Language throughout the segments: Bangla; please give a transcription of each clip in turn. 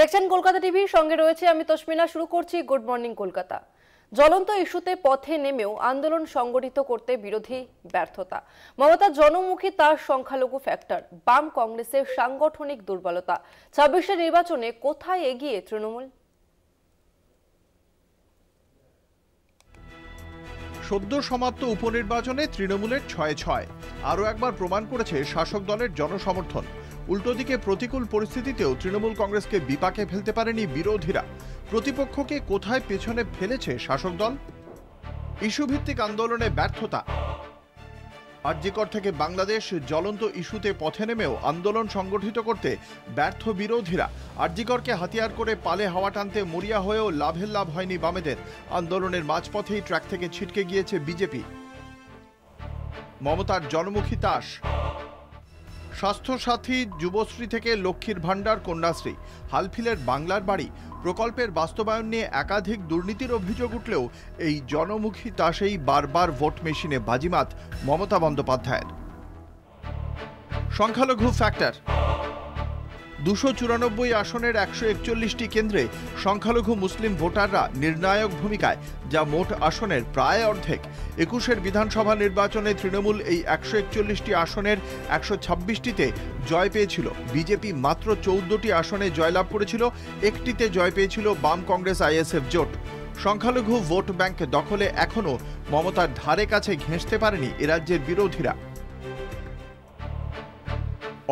দেখছেন কলকাতা টিভি, সঙ্গে রয়েছে আমি তসমিনা। শুরু করছি গুড মর্নিং কলকাতা। জ্বলন্ত ইস্যুতে পথে নেমেও আন্দোলন সংগঠিত করতে বিরোধী ব্যর্থতা। মমতার জনমুখী তার সংখ্যালঘু ফ্যাক্টর, বাম কংগ্রেসের সাংগঠনিক দুর্বলতা। ২৬ নির্বাচনে কোথায় এগিয়ে তৃণমূল? সদ্য সমাপ্ত উপনির্বাচনে তৃণমূলের ৬-৬ আরও একবার প্রমাণ করেছে শাসক দলের জনসমর্থন। উল্টো দিকে প্রতিকূল পরিস্থিতিতেও তৃণমূল কংগ্রেসকে বিপাকে ফেলতে পারেনি বিরোধীরা। প্রতিপক্ষকে কোথায় পেছনে ফেলেছে শাসক দল? ইস্যুভিত্তিক আন্দোলনে ব্যর্থতা। আরজিকর থেকে বাংলাদেশ জ্বলন্ত ইস্যুতে পথে নেমেও আন্দোলন সংগঠিত করতে ব্যর্থ বিরোধীরা। আরজিকরকে হাতিয়ার করে পালে হাওয়া টানতে মরিয়া হয়েও লাভের লাভ হয়নি বামেদের। আন্দোলনের মাঝপথেই ট্র্যাক থেকে ছিটকে গিয়েছে বিজেপি। মমতার জনমুখী তাস। স্বাস্থ্যসাথী, যুবশ্রী থেকে লক্ষ্মীর ভাণ্ডার, কন্যাশ্রী, হালফিলের বাংলার বাড়ি প্রকল্পের বাস্তবায়ন নিয়ে একাধিক দুর্নীতির অভিযোগ উঠলেও এই জনমুখী তাসেই বারবার ভোট মেশিনে বাজিমাত মমতা বন্দ্যোপাধ্যায়ের। সংখ্যালঘু ফ্যাক্টর। ২৯৪ আসনের ১৪১টি কেন্দ্রে সংখ্যালঘু মুসলিম ভোটাররা নির্ণায়ক ভূমিকায়, যা মোট আসনের প্রায় অর্ধেক। ২১ বিধানসভা নির্বাচনে তৃণমূল এই ১৪১টি আসনের ১২৬টিতে জয় পেয়েছিল। বিজেপি মাত্র ১৪টি আসনে জয়লাভ করেছিল, একটিতে জয় পেয়েছিল বাম কংগ্রেস আইএসএফ জোট। সংখ্যালঘু ভোট ব্যাংক দখলে এখনও মমতার ধারে কাছে ঘেঁষতে পারেনি এরাজ্যের বিরোধীরা।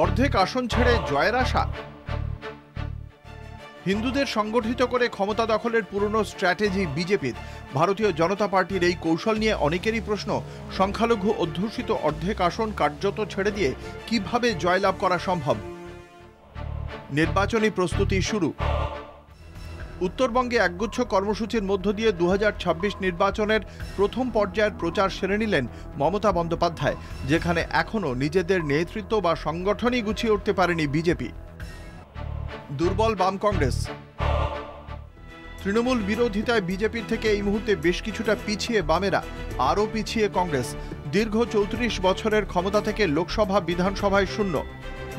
অর্ধেক আসন ছেড়ে জয়ের আশা। হিন্দুদের সংগঠিত করে ক্ষমতা দখলের পুরনো স্ট্র্যাটেজি বিজেপির। ভারতীয় জনতা পার্টির এই কৌশল নিয়ে অনেকেরই প্রশ্ন, সংখ্যালঘু অধ্যুষিত অর্ধেক আসন কার্যত ছেড়ে দিয়ে কিভাবে জয়লাভ করা সম্ভব? নির্বাচনী প্রস্তুতি শুরু। উত্তরবঙ্গে একগুচ্ছ কর্মসূচির মধ্য দিয়ে ২০২৬ নির্বাচনের প্রথম পর্যায়ের প্রচার সেরে নিলেন মমতা বন্দ্যোপাধ্যায়, যেখানে এখনও নিজেদের নেতৃত্ব বা সংগঠনই গুছিয়ে উঠতে পারেনি বিজেপি। দুর্বল বাম কংগ্রেস। তৃণমূল বিরোধিতায় বিজেপির থেকে এই মুহূর্তে বেশ কিছুটা পিছিয়ে বামেরা, আরও পিছিয়ে কংগ্রেস। দীর্ঘ ৩৪ বছরের ক্ষমতা থেকে লোকসভা বিধানসভায় শূন্য।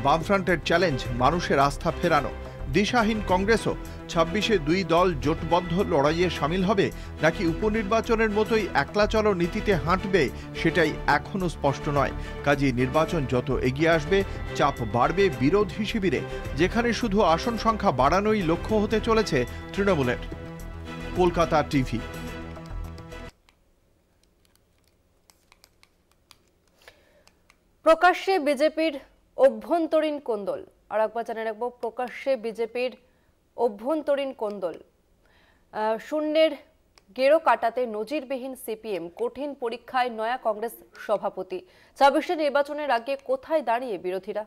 বামফ্রন্টের চ্যালেঞ্জ মানুষের আস্থা ফেরানো। দিশাহীন কংগ্রেসও ২৬-এ দুই দল জোটবদ্ধ লড়াইয়ে সামিল হবে নাকি উপনির্বাচনের মতোই একলা চলো নীতিতে হাঁটবে, সেটাই এখনও স্পষ্ট নয়। কাজেই নির্বাচন যত এগিয়ে আসবে চাপ বাড়বে বিরোধী শিবিরে, যেখানে শুধু আসন সংখ্যা বাড়ানোই লক্ষ্য হতে চলেছে তৃণমূলের। কলকাতা টিভি। প্রকাশ্যে বিজেপির অভ্যন্তরীণ কোন্দল। আর একবার জানিয়ে রাখবো, প্রকাশ্যে বিজেপির অভ্যন্তরীণ কোন্দল। শূন্যের গেরো কাটাতে নজিরবিহীন সিপিএম, কঠিন পরীক্ষায় নয়া কংগ্রেস সভাপতি। ২৬ নির্বাচনের আগে কোথায় দাঁড়িয়ে বিরোধীরা?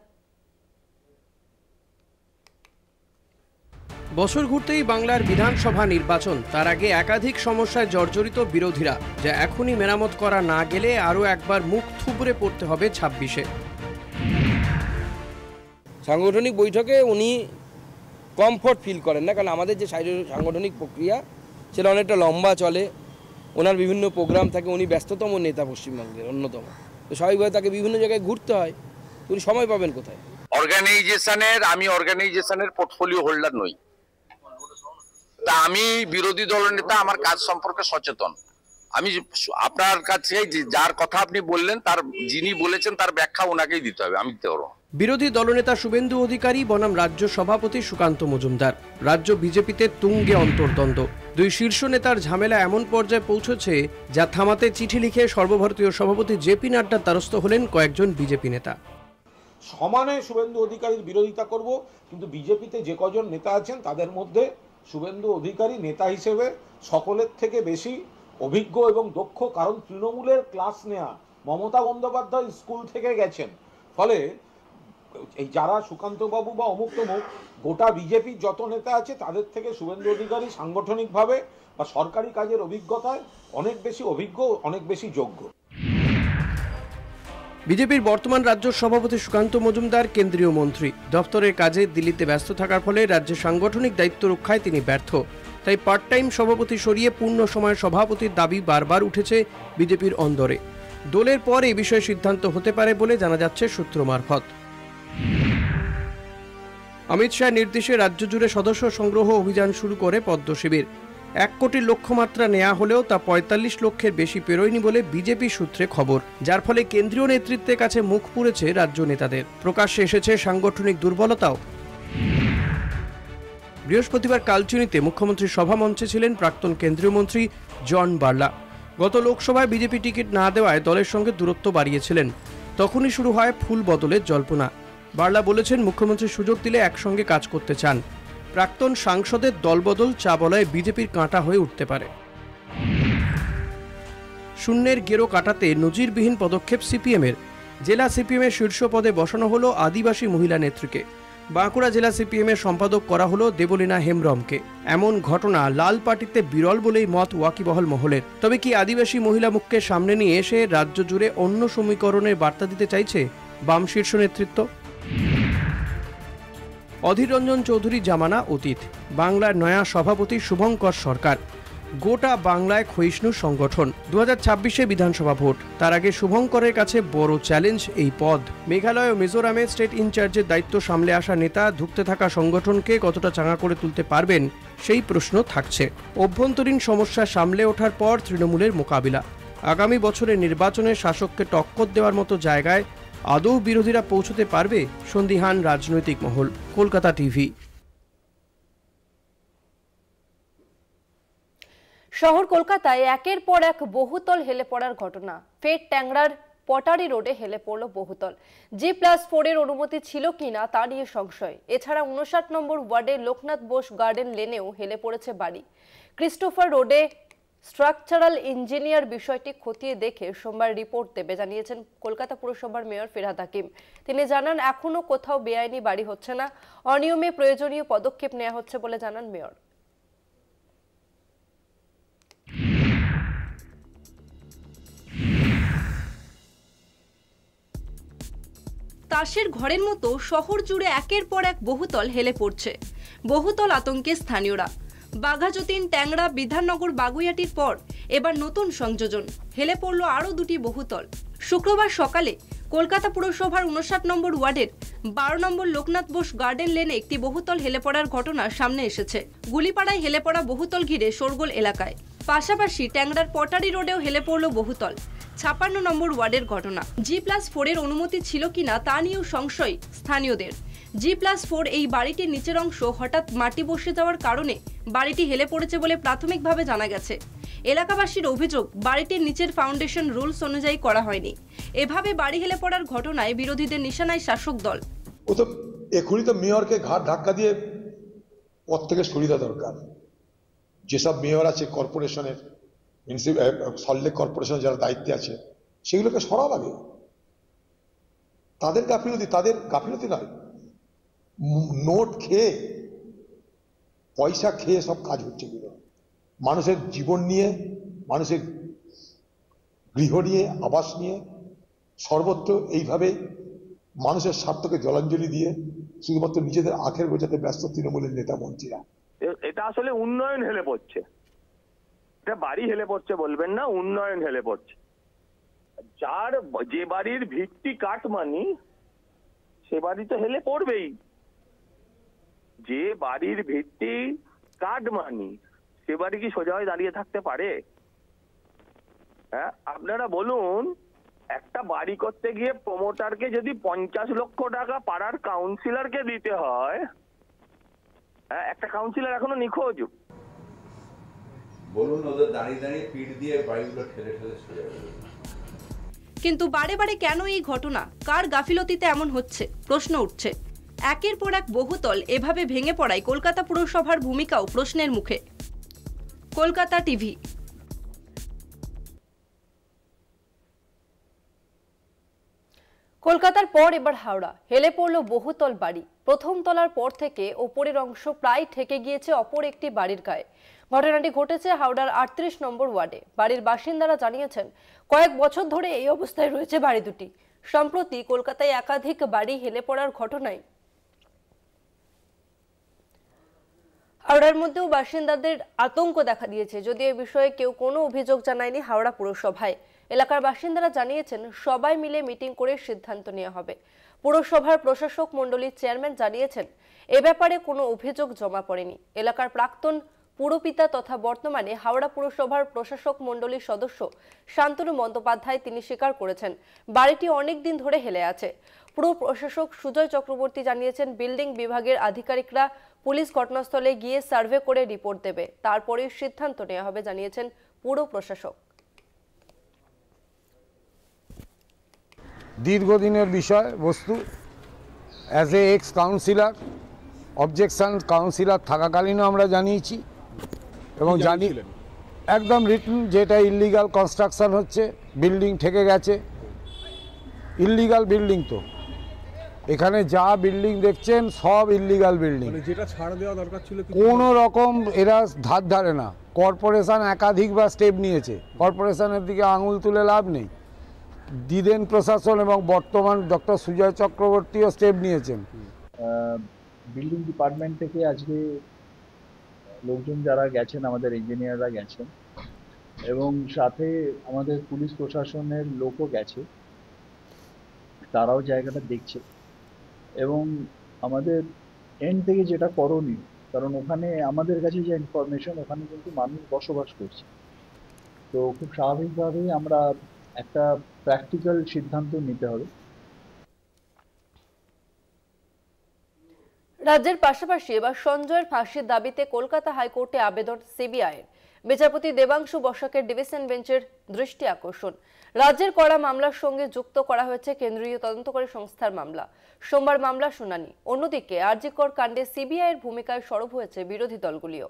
বছর ঘুরতেই বাংলার বিধানসভা নির্বাচন, তার আগে একাধিক সমস্যায় জর্জরিত বিরোধীরা, যা এখনই মেরামত করা না গেলে আরও একবার মুখ থুবড়ে পড়তে হবে ২৬-এ। সাংগঠনিক বৈঠকে উনি কমফোর্ট ফিল করেন না, কারণ আমাদের যে সাংগঠনিক প্রক্রিয়া সেটা অনেকটা লম্বা চলে। ওনার বিভিন্ন প্রোগ্রাম থাকে, উনি ব্যস্ততম নেতা পশ্চিমবঙ্গের অন্যতম, তো স্বাভাবিকভাবে তাকে বিভিন্ন জায়গায় ঘুরতে হয়। উনি সময় পাবেন কোথায়? আমি অর্গানাইজেশনের পোর্টফোলিও হোল্ডার নই, তা আমি বিরোধী দলনেতা, আমার কাজ সম্পর্কে সচেতন। আমি আপনার কাছে যার কথা আপনি বললেন, তার যিনি বলেছেন তার ব্যাখ্যা ওনাকেই দিতে হবে, আমি দিতে পারবো। বিরোধী দলনেতা শুভেন্দু অধিকারী বনাম রাজ্য সভাপতি সুকান্ত মজুমদার। রাজ্য বিজেপিতে তুঙ্গে অন্তর্দ্বন্দ্ব। দুই শীর্ষ নেতার ঝামেলা এমন পর্যায়ে পৌঁছেছে যা থামাতে চিঠি লিখে সর্বভারতীয় সভাপতি জেপি নাড্ডার দ্বারস্থ হলেন কয়েকজন বিজেপি নেতা। সমানে শুভেন্দু অধিকারীর বিরোধিতা করব, কিন্তু বিজেপিতে যে কজন নেতা আছেন তাদের মধ্যে শুভেন্দু অধিকারী নেতা হিসেবে সকলের থেকে বেশি অভিজ্ঞ এবং দক্ষ, কারণ তৃণমূলের ক্লাস নেয়া মমতা বন্দ্যোপাধ্যায় স্কুল থেকে গেছেন। ফলে এই যারা সুকান্তবাবু বা অমুক তমুক, গোটা বিজেপির যত নেতা আছে তাদের থেকে শুভেন্দু অধিকারী সাংগঠনিকভাবে বা সরকারি কাজের অভিজ্ঞতায় অনেক বেশি অভিজ্ঞ, অনেক বেশি যোগ্য। বিজেপির বর্তমান রাজ্য সভাপতি সুকান্ত মজুমদার কেন্দ্রীয় মন্ত্রী, দপ্তরের কাজে দিল্লিতে ব্যস্ত থাকার ফলে রাজ্যের সাংগঠনিক দায়িত্ব রক্ষায় তিনি ব্যর্থ। তাই পার্ট টাইম সভাপতি সরিয়ে পূর্ণ সময়ের সভাপতির দাবি বারবার উঠেছে বিজেপির অন্দরে। দলের পর এই বিষয়ে সিদ্ধান্ত হতে পারে বলে জানা যাচ্ছে সূত্র মারফত। অমিত শাহের নির্দেশে রাজ্য জুড়ে সদস্য সংগ্রহ অভিযান শুরু করে পদ্ম শিবির। 1 কোটির লক্ষ্যমাত্রা নেওয়া হলেও তা 45 লক্ষের বেশি পেরোয়নি বলে বিজেপি সূত্রে খবর, যার ফলে কেন্দ্রীয় নেতৃত্বের কাছে মুখ পুড়েছে রাজ্য নেতাদের। প্রকাশ্যে এসেছে সাংগঠনিক দুর্বলতাও। বৃহস্পতিবার কালচিনিতে মুখ্যমন্ত্রীর সভা মঞ্চে ছিলেন প্রাক্তন কেন্দ্রীয় মন্ত্রী জন বার্লা। গত লোকসভায় বিজেপি টিকিট না দেওয়ায় দলের সঙ্গে দূরত্ব বাড়িয়েছিলেন। তখনই শুরু হয় ফুল বদলের জল্পনা। বার্লা বলেছেন, মুখ্যমন্ত্রী সুযোগ দিলে একসঙ্গে কাজ করতে চান। প্রাক্তন সাংসদের দলবদল চা বলায় বিজেপির কাঁটা হয়ে উঠতে পারে। শূন্যের গেরো কাটাতে নজিরবিহীন পদক্ষেপ সিপিএমের। জেলা সিপিএমের শীর্ষ পদে বসানো হলো আদিবাসী মহিলা নেত্রীকে। বাঁকুড়া জেলা সিপিএমের সম্পাদক করা হলো দেবলীনা হেমব্রমকে। এমন ঘটনা লাল পার্টিতে বিরল বলেই মত ওয়াকিবহল মহলের। তবে কি আদিবাসী মহিলা মুখকে সামনে নিয়ে এসে রাজ্য জুড়ে অন্য সমীকরণের বার্তা দিতে চাইছে বাম শীর্ষ নেতৃত্ব? অধীর রঞ্জন চৌধুরী জামানা অতীত। বাংলার নয়া সভাপতি শুভঙ্কর সরকার। গোটা বাংলায় ক্ষয়িষ্ণু সংগঠন। 2026-এ বিধানসভা ভোট, তার আগে শুভঙ্করের কাছে বড় চ্যালেঞ্জ এই পদ। মেঘালয় ও মিজোরামে স্টেট ইনচার্জের দায়িত্ব সামলে আসা নেতা ধুঁকতে থাকা সংগঠনকে কতটা চাঙা করে তুলতে পারবেন সেই প্রশ্ন থাকছে। অভ্যন্তরীণ সমস্যা সামলে ওঠার পর তৃণমূলের মোকাবিলা। আগামী বছরের নির্বাচনে শাসককে টক্কর দেওয়ার মতো জায়গায় আদৌ বিরোধীরা পৌঁছতে পারবে? সন্দিহান রাজনৈতিক মহল। কলকাতা টিভি। শহর কলকাতায় একের পর এক বহুতল হেলে পড়ার ঘটনা। ফের ট্যাংরার পটারি রোডে হেলে পড়ল বহুতল। G+4 এর অনুমতি ছিল কিনা তা নিয়ে সংশয়। এছাড়া 59 নম্বর ওয়ার্ডে লোকনাথ বোস গার্ডেন লেনেও হেলে পড়েছে বাড়ি। ক্রিস্টোফার রোডে স্ট্রাকচারাল ইঞ্জিনিয়ার বিষয়টি খতিয়ে দেখে সোমবার রিপোর্ট দেবে জানিয়েছেন কলকাতা পুরসভার মেয়র ফিরহাদ হাকিম। তিনি জানান, এখনো কোথাও বেআইনি বাড়ি হচ্ছে না, অনিয়মে প্রয়োজনীয় পদক্ষেপ নেওয়া হচ্ছে বলে জানান মেয়র। তাসের ঘরের মতো শহর জুড়ে একের পর এক বহুতল হেলে পড়ছে। বহুতল আতঙ্কে স্থানীয়রা। বাঘাযতীন, ট্যাংরা, বিধাননগর, বাগুইয়াটির পর এবার নতুন সংযোজন। হেলে পড়ল আরও 2টি বহুতল। শুক্রবার সকালে কলকাতা পুরসভার 59 নম্বর ওয়ার্ডের 12 নম্বর লোকনাথ বোস গার্ডেন লেনে একটি বহুতল হেলে পড়ার ঘটনা সামনে এসেছে। গুলিপাড়ায় হেলে পড়া বহুতল ঘিরে শোরগোল এলাকায়। পাশাপাশি ট্যাংরার পটারি রোডেও হেলে পড়ল বহুতল। 56 নম্বর ওয়ার্ডের ঘটনা। G+4 এর অনুমতি ছিল কিনা তা নিয়েও সংশয় স্থানীয়দের। G+4 এই বাড়িটির নিচের অংশ হঠাৎ মাটি বসে যাওয়ার কারণে বাড়িটি হেলে পড়েছে বলে প্রাথমিকভাবে জানা গেছে। এলাকাবাসীর অভিযোগ, বাড়িটির নিচের ফাউন্ডেশন রুলস অনুযায়ী করা হয়নি। এভাবে বাড়ি হেলে পড়ার ঘটনায় বিরোধীদের নিশানায় শাসক দল। ও তো এখনই তো মেয়রকে ঘাট ধাক্কা দিয়ে পদ থেকে সরিয়ে দেওয়া দরকার। যেসব মেয়র আছে কর্পোরেশনের, সল্টলেক কর্পোরেশনের যারা দায়িত্বে আছে, সেগুলোকে সরাব আগে। তাদের গাফিলতি নয়, নোট খেয়ে, পয়সা খেয়ে সব কাজ হচ্ছে এগুলো। মানুষের জীবন নিয়ে, মানুষের গৃহ নিয়ে, আবাস নিয়ে, সর্বত্র এইভাবে মানুষের স্বার্থকে জলাঞ্জলি দিয়ে শুধুমাত্র নিজেদের আখের বোঝাতে ব্যস্ত তৃণমূলের নেতা মন্ত্রীরা। এটা আসলে উন্নয়ন হেলে পড়ছে, এটা বাড়ি হেলে পড়ছে বলবেন না, উন্নয়ন হেলে পড়ছে। যে বাড়ির ভিত্তি কাটমানি, সে বাড়ি তো হেলে পড়বেই। যে বাড়ির ভিত্তি কাটমানি, সে বাড়ি কি সোজা হয়ে দাঁড়িয়ে থাকতে পারে? হ্যাঁ, আপনারা বলুন, একটা বাড়ি করতে গিয়ে প্রমোটারকে যদি 50 লক্ষ টাকা পাড়ার কাউন্সিলরকে দিতে হয়, হ্যাঁ, একটা কাউন্সিলর এখনো নিখোঁজ। বলুন, ওদের দাঁড়িয়ে দাঁড়িয়ে পিঠ দিয়ে বাড়িগুলো ঠেলে ঠেলে সোজা হয়ে যাবে। কিন্তু বারে বারে কেন এই ঘটনা, কার গাফিলতিতে এমন হচ্ছে প্রশ্ন উঠছে। একের পর এক বহুতল এভাবে ভেঙে পড়ায় কলকাতা পুরসভার ভূমিকাও প্রশ্নের মুখে। কলকাতা টিভি। কলকাতার পর এবার হাওড়া। হেলে পড়ল বহুতল বাড়ি। প্রথম তলার পর থেকে ওপরের অংশ প্রায় ঠেকে গিয়েছে অপর একটি বাড়ির গায়ে। ঘটনাটি ঘটেছে হাওড়ার 38 নম্বর ওয়ার্ডে। বাড়ির বাসিন্দারা জানিয়েছেন, কয়েক বছর ধরে এই অবস্থায় রয়েছে বাড়ি দুটি। সম্প্রতি কলকাতায় একাধিক বাড়ি হেলে পড়ার ঘটনায় হাওড়ার মধ্যেও বাসিন্দাদের আতঙ্ক দেখা দিয়েছে। যদিও এ বিষয়ে কেউ কোনো অভিযোগ জানায়নি হাওড়া পুরসভায়। এলাকার বাসিন্দারা জানিয়েছেন, সবাই মিলে মিটিং করে সিদ্ধান্ত নেওয়া হবে। পুরসভার প্রশাসক মণ্ডলীর চেয়ারম্যান জানিয়েছেন, এ ব্যাপারে কোনো অভিযোগ জমা পড়েনি। এলাকার প্রাক্তন পুরপিতা তথা বর্তমানে হাওড়া পুরসভার প্রশাসক মণ্ডলীর সদস্য শান্তনু বন্দ্যোপাধ্যায় তিনি স্বীকার করেছেন বাড়িটি অনেক দিন ধরে হেলে আছে। পুর প্রশাসক সুজয় চক্রবর্তী জানিয়েছেন বিল্ডিং বিভাগের আধিকারিকরা পুলিশ ঘটনাস্থলে গিয়ে সার্ভে করে রিপোর্ট দেবে, তারপরে সিদ্ধান্ত নেওয়া হবে জানিয়েছেন পুর প্রশাসক। দীর্ঘদিনের বিষয় বস্তু, as a ex councillor, objection councillor থাকাকালীনও আমরা জানিয়েছি এবং জানি একদম রিটেন যেটা ইললিগাল কনস্ট্রাকশন হচ্ছে, বিল্ডিং ঠেকে গেছে, ইললিগাল বিল্ডিং। তো এখানে যা বিল্ডিং দেখছেন সব ইললিগাল বিল্ডিং, যেটা ছাড় দেওয়া দরকার ছিল কোনো রকম এরা ধার ধারে না। কর্পোরেশন একাধিকবার স্টেপ নিয়েছে, কর্পোরেশনের দিকে আঙুল তুলে লাভ নেই। দিদেন প্রশাসন এবং বর্তমান ডক্টর সুজয় চক্রবর্তীও স্টেপ নিয়েছেন। বিল্ডিং ডিপার্টমেন্ট থেকে আজকে লোকজন যারা গেছেন, আমাদের ইঞ্জিনিয়াররা গেছেন এবং সাথে আমাদের পুলিশ প্রশাসনের লোকও গেছে, তারাও জায়গাটা দেখছে। এবং আমাদের এন্ড থেকে যেটা করণীয়, কারণ ওখানে আমাদের কাছে যে ইনফরমেশন, ওখানে কিন্তু মানুষ বসবাস করছে, তো খুব স্বাভাবিকভাবেই আমরা একটা প্র্যাকটিক্যাল সিদ্ধান্ত নিতে হবে। রাজ্যের পাশাপাশি এবার সঞ্জয়ের ফাঁসির দাবিতে কলকাতা হাইকোর্টে আবেদন সিবিআইয়ের। বিচারপতি দেবাংশু বসাকের ডিভিশন বেঞ্চের দৃষ্টি আকর্ষণ। রাজ্যের করা মামলার সঙ্গে যুক্ত করা হয়েছে কেন্দ্রীয় তদন্তকারী সংস্থার মামলা। সোমবার মামলা শুনানি। অন্যদিকে আরজি কর কাণ্ডে সিবিআইয়ের ভূমিকায় সরব হয়েছে বিরোধী দলগুলিও।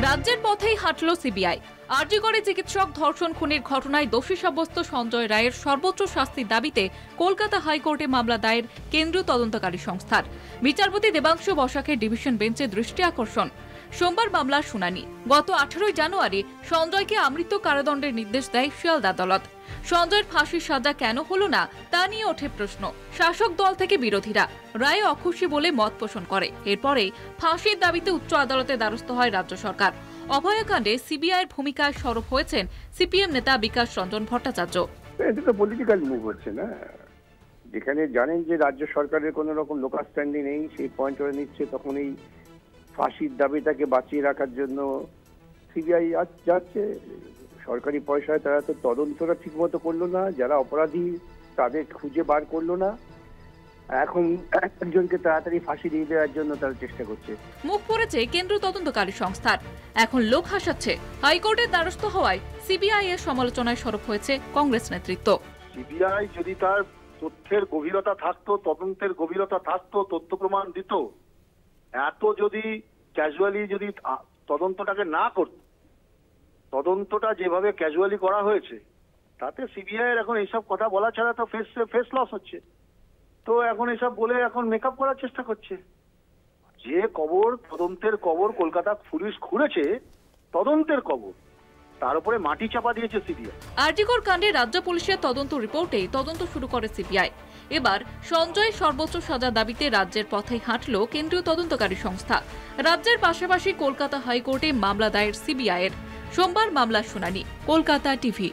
রাজ্যের পথেই হাঁটল সিবিআই। আরজি করে চিকিৎসক ধর্ষণ খুনের ঘটনায় দোষী সাব্যস্ত সঞ্জয় রায়ের সর্বোচ্চ শাস্তির দাবিতে কলকাতা হাইকোর্টে মামলা দায়ের কেন্দ্রীয় তদন্তকারী সংস্থার। বিচারপতি দেবাংশু বসাকের ডিভিশন বেঞ্চে দৃষ্টি আকর্ষণ। সোমবার মামলার শুনানি। গত 18 জানুয়ারি সঞ্জয়কে আমৃত্যু কারাদণ্ডের নির্দেশ দেয় শিয়ালদা আদালত। সঞ্জয়ের ফাঁসির সাজা কেন হলো না তা নিয়ে ওঠে প্রশ্ন। শাসক দল থেকে বিরোধীরা রায়ে অখুশি বলে মত পোষণ করে। এরপরেই ফাঁসির দাবিতে উচ্চ আদালতে দ্বারস্থ হয় রাজ্য সরকার। অভয়াকাণ্ডে সিবিআইয়ের ভূমিকায় সরব হয়েছেন সিপিএম নেতা বিকাশ রঞ্জন ভট্টাচার্য। এটা তো পলিটিক্যাল মুভ হচ্ছে না, যেখানে জানেন যে রাজ্য সরকারের কোনো রকম লোকাল স্ট্যান্ডিং নেই, সেই পয়েন্ট ওরা নিচ্ছে, তখন এই ফাঁসির দাবিটাকে বাঁচিয়ে রাখার জন্য সিবিআই যাচ্ছে। সরকারি পয়সায় তারা তো তদন্তটা ঠিক মতো করলো না, যারা অপরাধী তাদের খুঁজে বার করলো না, এখন একজনকে তাড়াতাড়ি ফাঁসি দিয়ে দেওয়ার জন্য তারা চেষ্টা করছে। মুখ পড়েছে কেন্দ্রীয় তদন্তকারী সংস্থার। এখন লোক হাসাচ্ছে। হাইকোর্টের দ্বারস্থ হওয়ায় সিবিআই এর সমালোচনায় সরব হয়েছে কংগ্রেস নেতৃত্ব। সিবিআই যদি তার তথ্যের গভীরতা থাকতো, তদন্তের গভীরতা থাকতো, তথ্য প্রমাণ দিত, এত যদি ক্যাজুয়ালি যদি তদন্তটাকে না করত, তদন্তটা যেভাবে ক্যাজুয়ালি করা হয়েছে, তাতে সিবিআই এর এখন এইসব কথা বলা ছাড়া তো ফেস লস হচ্ছে। তো এখন এসব বলে এখন মেকআপ করার চেষ্টা করছে। যে কবর, তদন্তের কবর কলকাতা পুলিশ খুঁড়েছে, তদন্তের কবর, তার উপরে মাটি চাপা দিয়েছে সিবিআই। আরজিকর কাণ্ডে রাজ্য পুলিশের তদন্ত রিপোর্টে তদন্ত শুরু করে সিবিআই। এবার সঞ্জয় সর্বোচ্চ সাজা দাবিতে রাজ্যের পথেই হাঁটল কেন্দ্রীয় তদন্তকারী সংস্থা। রাজ্যের পাশাপাশি কলকাতা হাইকোর্টে মামলা দায়ের সিবিআই এর। সোমবার মামলার শুনানি। কলকাতা টিভি।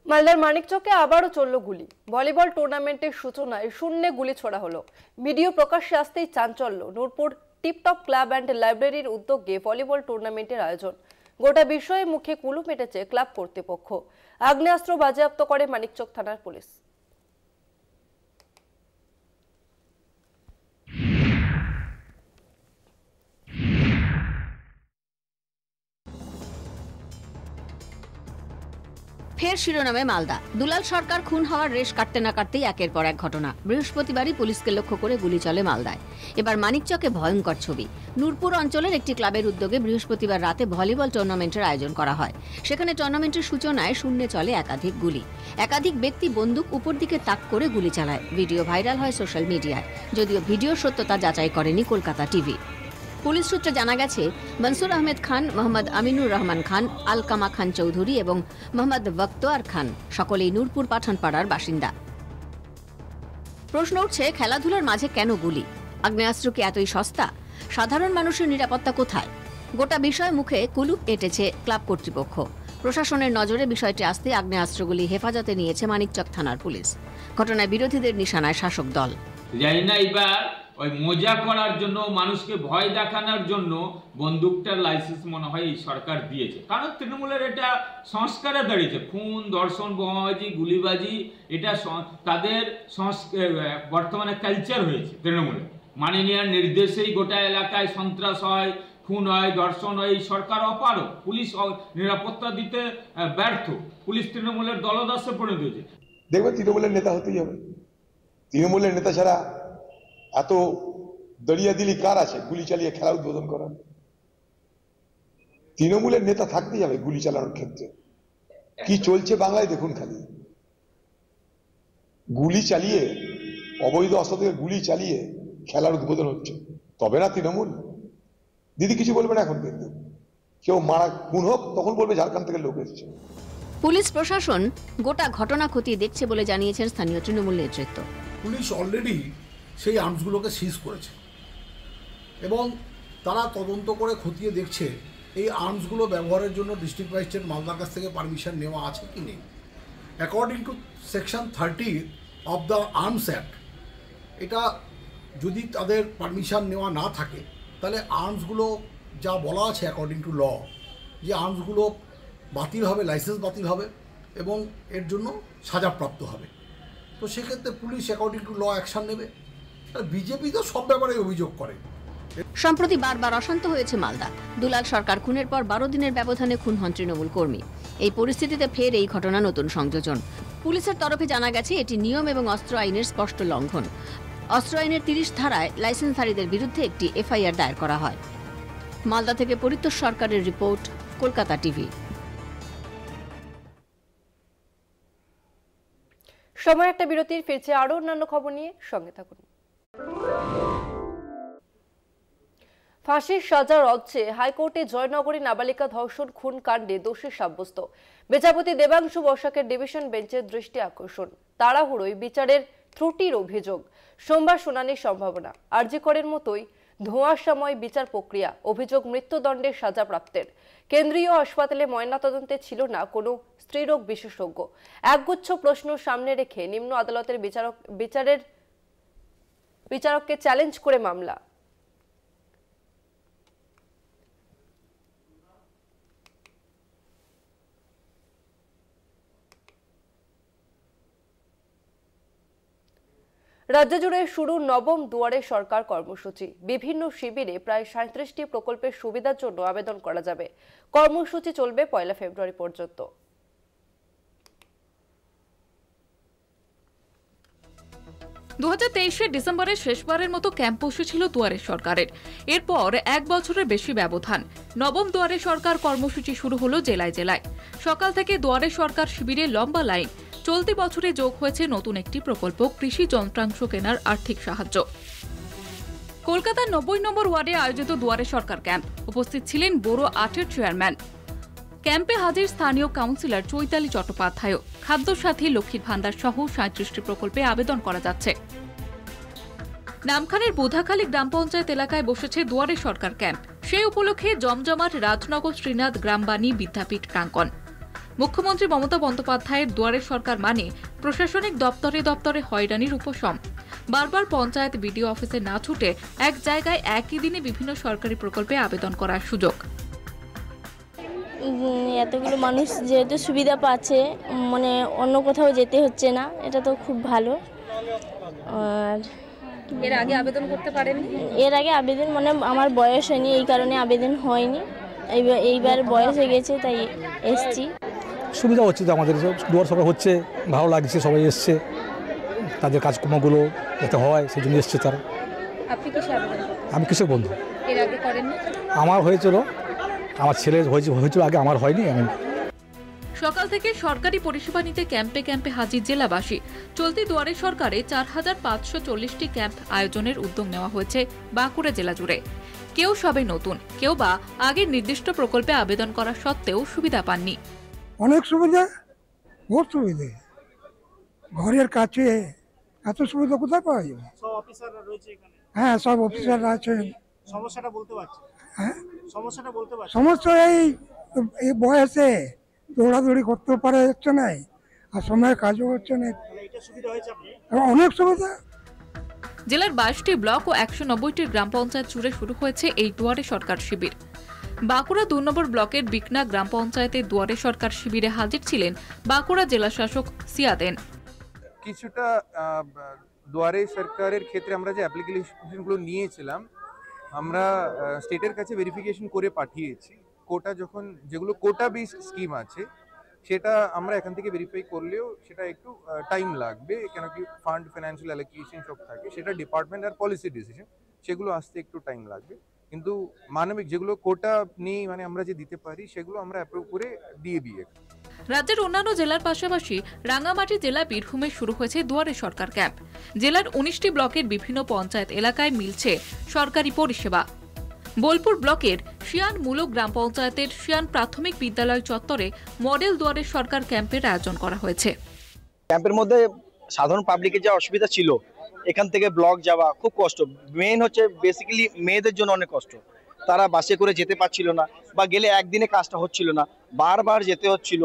মালদার মানিকচকে আবারও চলল গুলি। ভলিবল টুর্নামেন্টের সূচনায় শূন্যে গুলি ছোড়া হলো। ভিডিও প্রকাশ্যে আসতেই চাঞ্চল্য। নূরপুর টিপটপ ক্লাব অ্যান্ড লাইব্রেরির উদ্যোগে ভলিবল টুর্নামেন্টের আয়োজন। গোটা বিষয়ে মুখে কুলুপ মেটেছে ক্লাব কর্তৃপক্ষ। আগ্নেয়াস্ত্র বাজেয়াপ্ত করে মানিকচক থানার পুলিশ। ফের শিরোনামে মালদা। দুলাল সরকার খুন হওয়ার রেশ কাটতে না কাটতেই একের পর এক ঘটনা। বৃহস্পতিবারই পুলিশকে লক্ষ্য করে গুলি চলে মালদায়। এবার মানিকচকে ভয়ঙ্কর ছবি। নূরপুর অঞ্চলের একটি ক্লাবের উদ্যোগে বৃহস্পতিবার রাতে ভলিবল টুর্নামেন্টের আয়োজন করা হয়। সেখানে টুর্নামেন্টের সূচনায় শূন্যে চলে একাধিক গুলি। একাধিক ব্যক্তি বন্দুক উপর দিকে তাক করে গুলি চালায়। ভিডিও ভাইরাল হয় সোশ্যাল মিডিয়ায়। যদিও ভিডিওর সত্যতা যাচাই করেনি কলকাতা টিভি। পুলিশ সূত্রে জানা গেছে, মনসুর আহমেদ খান, মোহাম্মদ আমিনুর রহমান খান, আলকামা খান চৌধুরী এবং মোহাম্মদ ওয়াক্তোয়ার খান সকলেই নূরপুর পাঠানপাড়ার বাসিন্দা। প্রশ্ন উঠছে, খেলাধুলার মাঝে কেন গুলি? আগ্নেয়াস্ত্র কি এতই সস্তা? সাধারণ মানুষের নিরাপত্তা কোথায়? গোটা বিষয় মুখে কুলুপ এঁটেছে ক্লাব কর্তৃপক্ষ। প্রশাসনের নজরে বিষয়টি আসতে আগ্নেয়াস্ত্রগুলি হেফাজতে নিয়েছে মানিকচক থানার পুলিশ। ঘটনায় বিরোধীদের নিশানায় শাসক দল। জানি না এবার ওই মজা করার জন্য, মানুষকে ভয় দেখানোর জন্য বন্দুকটার লাইসেন্স মনে হয় এই সরকার দিয়েছে, কারণ তৃণমূলের এটা সংস্কারে দাঁড়িয়েছে। খুন, ধর্ষণ, বোমাবাজি, গুলিবাজি এটা তাদের বর্তমানে কালচার হয়েছে তৃণমূলের। মাননীয় নির্দেশেই গোটা এলাকায় সন্ত্রাস হয়, খুন হয়, ধর্ষণ হয়। এই সরকার অপারগ, পুলিশ নিরাপত্তা দিতে ব্যর্থ, পুলিশ তৃণমূলের দলদাসে পরিণত হয়েছে। দেখবেন তৃণমূলের নেতা হতেই হবে। তৃণমূলের নেতা ছাড়া এত দড়িয়া দিলি কার আছে গুলি চালিয়ে খেলা উদ্বোধন করার? তৃণমূলের নেতা থাকতেই হবে গুলি চালানোর ক্ষেত্রে। কি চলছে বাংলায় দেখুন, খালি গুলি চালিয়ে, অবৈধ অস্ত্র থেকে গুলি চালিয়ে খেলার উদ্বোধন হচ্ছে। তবে না তৃণমূল দিদি কিছু বলবে না। এখন কিন্তু কেউ মারা খুন হোক তখন বলবে ঝাড়খণ্ড থেকে লোক এসেছে। পুলিশ প্রশাসন গোটা ঘটনা খতিয়ে দেখছে বলে জানিয়েছেন স্থানীয় তৃণমূল নেতৃত্ব। পুলিশ অলরেডি সেই আর্মসগুলোকে সিজ করেছে এবং তারা তদন্ত করে খতিয়ে দেখছে এই আর্মসগুলো ব্যবহারের জন্য ডিস্ট্রিক্ট ম্যাজিস্ট্রেট মালদার কাছ থেকে পারমিশন নেওয়া আছে কি নেই। According to section 30 of the arms act, এটা যদি তাদের পারমিশন নেওয়া না থাকে তাহলে আর্মসগুলো যা বলা আছে অ্যাকর্ডিং টু ল, যে আর্মসগুলো বাতিল হবে, লাইসেন্স বাতিল হবে এবং এর জন্য সাজাপ্রাপ্ত হবে। তো সেক্ষেত্রে police according to law action নেবে। বিজেপি তো সব ব্যাপারে অভিযোগ করে। সম্প্রতি বারবার অশান্ত হয়েছে মালদা। দুলাল সরকার খুনের পর 12 দিনের ব্যবধানে খুন হন তৃণমূল কর্মী। এই পরিস্থিতিতে ফের এই ঘটনা নতুন সংযোজন। পুলিশের তরফে জানা গেছে এটি নিয়ম এবং অস্ত্র আইনের স্পষ্ট লঙ্ঘন। অস্ত্র আইনের 30 ধারায় লাইসেন্সধারীদের বিরুদ্ধে একটি এফআইআর দায়ের করা হয়। মালদা থেকে পরিতোষ সরকারের রিপোর্ট, কলকাতা টিভি। সময় একটা বিরতির, ফিরছে আরো অন্যান্য খবর নিয়ে, সঙ্গে থাকুন। ফাঁসির সাজা রদছে হাইকোর্টে জয়নগরী নাবালিকা ধর্ষণ খুন কাণ্ডে দোষী সাব্যস্ত বিচারপতি দেবাংশু বসাকের ডিভিশন বেঞ্চের দৃষ্টি আকর্ষণ। তাড়াহুড়োয় বিচারের ত্রুটির অভিযোগ, সোমবার শুনানির সম্ভাবনা। আরজি করের মতোই ধোঁয়াশাময় বিচার প্রক্রিয়া, অভিযোগ মৃত্যুদণ্ডের সাজাপ্রাপ্তের। কেন্দ্রীয় হাসপাতালে ময়নাতদন্তে ছিল না কোনো স্ত্রীরোগ বিশেষজ্ঞ। একগুচ্ছ প্রশ্ন সামনে রেখে নিম্ন আদালতের বিচারককে চ্যালেঞ্জ করে মামলা। রাজ্য জুড়ে শুরু নবম দুয়ারে সরকার কর্মসূচি। বিভিন্ন শিবিরে প্রায় 37টি প্রকল্পের সুবিধার জন্য আবেদন করা যাবে। কর্মসূচি চলবে 1 ফেব্রুয়ারি পর্যন্ত। ডিসেম্বরের শেষবারের মতো ক্যাম্প বসেছিল দুয়ারে সরকারের। এরপর 1 বছরের বেশি ব্যবধান। নবম দুয়ারে সরকার কর্মসূচি শুরু হলো জেলায় জেলায়। সকাল থেকে দুয়ারে সরকার শিবিরে লম্বা লাইন। চলতি বছরে যোগ হয়েছে নতুন একটি প্রকল্প, কৃষি যন্ত্রাংশ কেনার আর্থিক সাহায্য। কলকাতার 90 নম্বর ওয়ার্ডে আয়োজিত দুয়ারে সরকার ক্যাম্প। উপস্থিত ছিলেন বোরো 8-এর চেয়ারম্যান। ক্যাম্পে হাজির স্থানীয় কাউন্সিলর চৈতালি চট্টোপাধ্যায়। খাদ্য সাথী, লক্ষ্মীর ভান্ডার সহ 37টি প্রকল্পে আবেদন করা যাচ্ছে। নামখানের বোধাখালী গ্রাম পঞ্চায়েত এলাকায় বসেছে দুয়ারে সরকার ক্যাম্প। সেই উপলক্ষে জমজমাট রাজনগর শ্রীনাথ গ্রামবাণী বিদ্যাপীঠ প্রাঙ্গণ। মুখ্যমন্ত্রী মমতা বন্দ্যোপাধ্যায়ের দুয়ারে সরকার মানে প্রশাসনিক দপ্তরে দপ্তরে হয়রানির উপশম। বারবার পঞ্চায়েত বিডিও অফিসে না ছুটে এক জায়গায় একই দিনে বিভিন্ন সরকারি প্রকল্পে আবেদন করার সুযোগ। এতগুলো মানুষ যেহেতু সুবিধা পাচ্ছে, মানে অন্য কোথাও যেতে হচ্ছে না, এটা তো খুব ভালো। আর এর আগে আবেদন করতে পারেননি? এর আগে আবেদন মানে আমার বয়স হয়নি, এই কারণে আবেদন হয়নি। এইবার বয়স হয়ে গেছে তাই এসছি। সুবিধা হচ্ছে তো আমাদের, দুয়ার সরকার হচ্ছে, ভালো লাগছে, সবাই এসছে, তাদের কাজকর্মগুলো যাতে হয় সেই জন্য এসছে তারা। আপনি কিসে আবেদন করেন? আমি কৃষক বন্ধু। এর আগে করেননি? আমার হয়েছিল, আমার ছেলে হয়েছিল আগে, আমার হয়নি। আমি সকাল থেকে সরকারি পরিষেবা নিতে ক্যাম্পে ক্যাম্পে হাজির জেলাবাসী। চলতি দুয়ারে সরকারে 4540টি ক্যাম্প আয়োজনের উদ্যোগ নেওয়া হয়েছে বাঁকুড়া জেলা জুড়ে। কেউ সবে নতুন, কেউ বা আগের নির্দিষ্ট প্রকল্পে আবেদন করা সত্ত্বেও সুবিধা পাননি। অনেক সুবিধা, বহুত সুবিধা, ঘরের কাছে এত সুবিধা কোথায় পাওয়া যাবে? সব অফিসাররা রয়েছে এখানে। হ্যাঁ, সব অফিসাররা আছেন। সমস্যাটা বলতে পারছি? হ্যাঁ, সমস্যাটা বলতে পারছি। সমস্যা এই বয়সে দৌড়াদৌড়ি করতেও পারা যাচ্ছে না, আর সময়ের কাজও হচ্ছে না, অনেক সুবিধা। জেলার 22টি ব্লক ও 190টি গ্রাম পঞ্চায়েত জুড়ে শুরু হয়েছে এই দুয়ারে সরকার শিবির। বাঁকুড়া 2 নম্বর ব্লকের বিকনা গ্রাম পঞ্চায়েতের দুয়ারে সরকার শিবিরে হাজির ছিলেন বাঁকুড়া জেলা শাসক সিয়াদেন। কিছুটা দুয়ারে সরকারের ক্ষেত্রে আমরা যে অ্যাপ্লিকেশনগুলো নিয়েছিলাম, আমরা স্টেটের কাছে ভেরিফিকেশন করে পাঠিয়েছি। কোটা যখন যেগুলো কোটা বেস স্কিম আছে সেটা আমরা এখান থেকে ভেরিফাই করলেও সেটা একটু টাইম লাগবে, কেন কি ফান্ড ফিনান্সিয়াল অ্যালোকেশন সব থাকে, সেটা ডিপার্টমেন্ট আর পলিসি ডিসিশন, সেগুলো আসতে একটু টাইম লাগবে। কিন্তু মানবিক যেগুলো কোটা নেই মানে আমরা যে দিতে পারি সেগুলো আমরা অ্যাপ্রুভ করে দিয়ে দিই। রাজ্যের অন্যান্য জেলার পাশাপাশি রাঙ্গামাটি জেলা বীরভূমে শুরু হয়েছে দুয়ারে সরকার ক্যাম্প। জেলার 19টি ব্লকের বিভিন্ন পঞ্চায়েত এলাকায় মিলছে সরকারি পরিষেবা। বোলপুর ব্লকের শিয়ানমূলক গ্রাম পঞ্চায়েতের শিয়ান প্রাথমিক বিদ্যালয় চত্বরে মডেল দুয়ারে সরকার ক্যাম্পের আয়োজন করা হয়েছে। ক্যাম্পের মধ্যে সাধারণ পাবলিকের যা অসুবিধা ছিল, এখান থেকে ব্লক যাওয়া খুব কষ্ট, মেইন হচ্ছে বেসিক্যালি মেয়েদের জন্য অনেক কষ্ট। তারা বাসে করে যেতে পারছিল না, বা গেলে একদিনে কাজটা হচ্ছিল না, বারবার যেতে হচ্ছিল,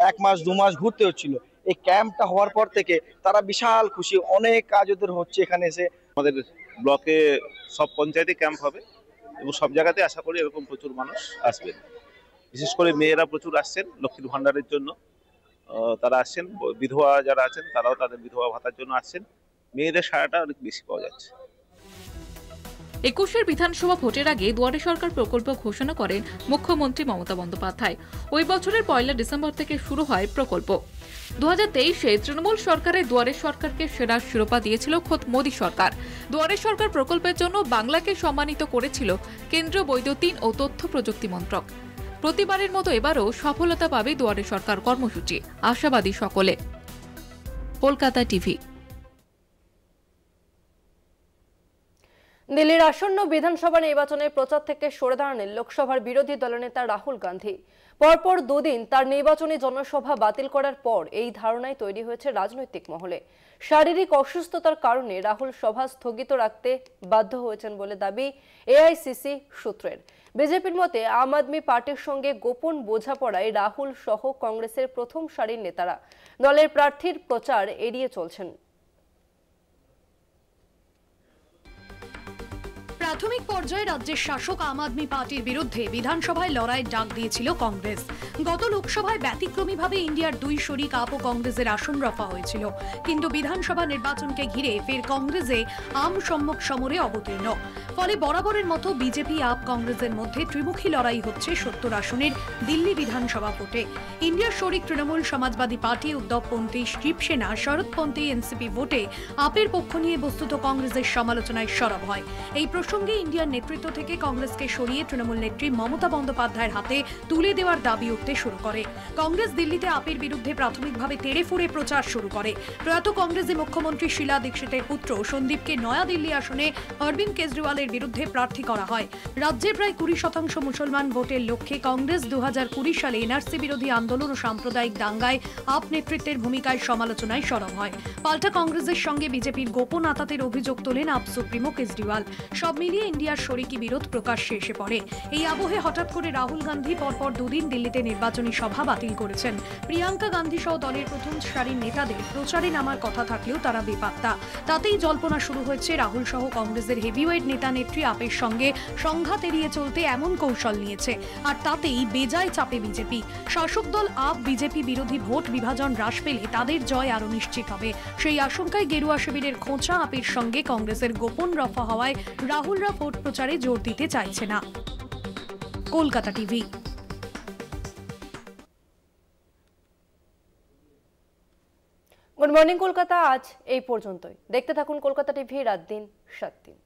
1 মাস 2 মাস ঘুরতে হচ্ছিল। এই ক্যাম্পটা হওয়ার পর থেকে তারা বিশাল খুশি, অনেক কাজ ওদের হচ্ছে এখানে এসে। আমাদের ব্লকে সব পঞ্চায়েতে ক্যাম্প হবে এবং সব জায়গাতে আশা করি এরকম প্রচুর মানুষ আসবেন। বিশেষ করে মেয়েরা প্রচুর আসছেন লক্ষ্মীর ভান্ডারের জন্য, তারা আসছেন। বিধবা যারা আছেন তারাও তাদের বিধবা ভাতার জন্য আসছেন। মেয়েদের সাড়াটা অনেক বেশি পাওয়া যাচ্ছে। 21 বিধানসভা ভোটের আগে দুয়ারে সরকার প্রকল্প ঘোষণা করেন মুখ্যমন্ত্রী মমতা বন্দ্যোপাধ্যায়। ওই বছরের 1 ডিসেম্বর থেকে শুরু হয় প্রকল্প। 2023-এ তৃণমূল সরকারের দুয়ারে সরকারকে সেরা শিরোপা দিয়েছিল খোদ মোদী সরকার। দুয়ারে সরকার প্রকল্পের জন্য বাংলাকে সম্মানিত করেছিল কেন্দ্রীয় বৈদ্যুতিন ও তথ্য প্রযুক্তি মন্ত্রক। প্রতিবারের মতো এবারও সফলতা পাবে দুয়ারে সরকার কর্মসূচি, আশাবাদী সকলে। কলকাতা টিভি। দিল্লির আসন্ন বিধানসভা নির্বাচনের প্রচার থেকে সরে দাঁড়ালেন লোকসভার বিরোধী দলনেতা রাহুল গান্ধী। পরপর 2 দিন তার নির্বাচনী জনসভা বাতিল করার পর এই ধারণাই তৈরি হয়েছে রাজনৈতিক মহলে। শারীরিক অসুস্থতার কারণে রাহুল সভা স্থগিত রাখতে বাধ্য হয়েছেন বলে দাবি এআইসিসি সূত্রের। বিজেপির মতে আম আদমি পার্টির সঙ্গে গোপন বোঝাপড়ায় রাহুল সহ কংগ্রেসের প্রথম সারির নেতারা দলের প্রার্থীর প্রচার এড়িয়ে চলছেন। প্রাথমিক পর্যায়ে রাজ্যের শাসক আম আদমি পার্টির বিরুদ্ধে বিধানসভায় লড়াইয়ের ডাক দিয়েছিল কংগ্রেস। গত লোকসভায় ব্যতিক্রমীভাবে ইন্ডিয়ার 2 শরিক আপ ও কংগ্রেসের আসন রফা হয়েছিল, কিন্তু বিধানসভা নির্বাচনকে ঘিরে ফের কংগ্রেসে আম সম্মুখ সমরে অবতীর্ণ। ফলে বরাবরের মতো বিজেপি আপ কংগ্রেসের মধ্যে ত্রিমুখী লড়াই হচ্ছে 70 আসনের দিল্লি বিধানসভা ভোটে। ইন্ডিয়ার শরিক তৃণমূল সমাজবাদী পার্টি, উদ্ধবপন্থী শিবসেনা, শরদপন্থী এনসিপি ভোটে আপের পক্ষ নিয়ে বস্তুত কংগ্রেসের সমালোচনায় সরব হয়। এই প্রসঙ্গে ইন্ডিয়ার নেতৃত্ব থেকে কংগ্রেসকে সরিয়ে তৃণমূল নেত্রী মমতা বন্দ্যোপাধ্যায়ের হাতে তুলে দেওয়ার দাবি উঠতে শুরু করে। কংগ্রেস দিল্লিতে আপের বিরুদ্ধে প্রাথমিকভাবে তেড়ে ফুঁড়ে প্রচার শুরু করে। প্রয়াত কংগ্রেসের মুখ্যমন্ত্রী শীলা দীক্ষিতের পুত্র সন্দীপকে নয়াদিল্লি আসনে অরবিন্দ কেজরিওয়ালের বিরুদ্ধে প্রার্থী করা হয়। রাজ্যের প্রায় 20% মুসলমান ভোটের লক্ষ্যে কংগ্রেস 2020 সালে এনআরসি বিরোধী আন্দোলন ও সাম্প্রদায়িক দাঙ্গায় আপ নেতৃত্বের ভূমিকায় সমালোচনায় সরব হয়। পাল্টা কংগ্রেসের সঙ্গে বিজেপির গোপন আতাতের অভিযোগ তোলেন আপ সুপ্রিমো কেজরিওয়াল। সব মিলিয়ে ইন্ডিয়ার শরিকি বিরোধ প্রকাশ্যে এসে পড়ে। এই আবহে হঠাৎ করে রাহুল গান্ধী পরপর 2 দিন দিল্লিতে নির্বাচনী সভা বাতিল করেছেন। প্রিয়াঙ্কা গান্ধী সহ দলের প্রথম সারির নেতাদের প্রচারে নামার কথা থাকলেও তারা বেপাত্তা। তাতেই জল্পনা শুরু হয়েছে রাহুল সহ কংগ্রেসের হেভিওয়েট নেতা নেত্রী আপের সঙ্গে সংঘাত এড়িয়ে চলতে এমন কৌশল নিয়েছে, আর তাতেই বেজায় চাপে বিজেপি। শাসক দল আপ বিজেপি বিরোধী ভোট বিভাজন হ্রাস পেলে তাদের জয় আরও নিশ্চিত হবে। সেই আশঙ্কায় গেরুয়া শিবিরের খোঁচা আপের সঙ্গে কংগ্রেসের গোপন রফা হওয়ায় রাহুলরা ভোট প্রচারে জোর দিতে চাইছে না। Kolkata TV. Good morning Kolkata আজ এই পর্যন্তই। দেখতে থাকুন কলকাতা টিভি রাত দিন 7 দিন।